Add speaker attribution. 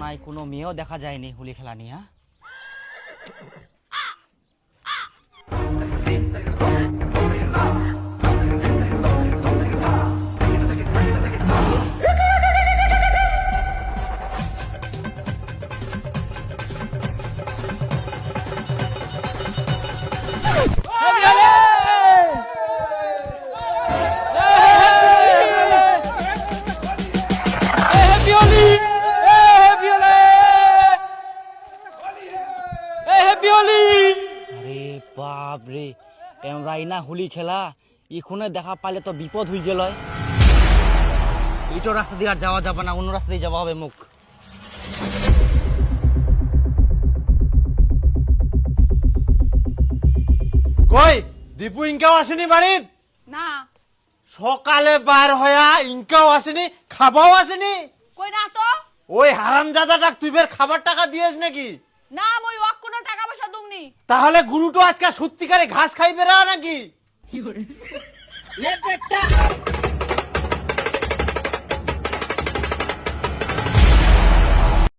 Speaker 1: নাই কোনো মেয়েও দেখা যায়নি হোলি খেলা নিয়ে। আরে বাপ রে, এমরাই না হোলি খেলা এখানে দেখা পাইলে তো বিপদ হয়ে গেল। এইটো রাস্তা দিয়ে আর যাওয়া যাবে না, অন্য রাস্তা দিয়ে যাওয়া হবে মুখ।
Speaker 2: কই দীপু ইনকাও আসেনি বাড়িত?
Speaker 3: না।
Speaker 2: সকালে বার হয়া ইনকাও আসেনি, খাবাও আসেনি।
Speaker 3: কই না তো।
Speaker 2: ওই হারামজাদাটা তুই বের খাবার টাকা দিয়েছ নাকি?
Speaker 3: না মই ওয়াক কোনো টাকা পয়সা দুমনি।
Speaker 2: তাহলে গুরুটো আজকে সত্যিকারে ঘাস খাইবে না নাকি?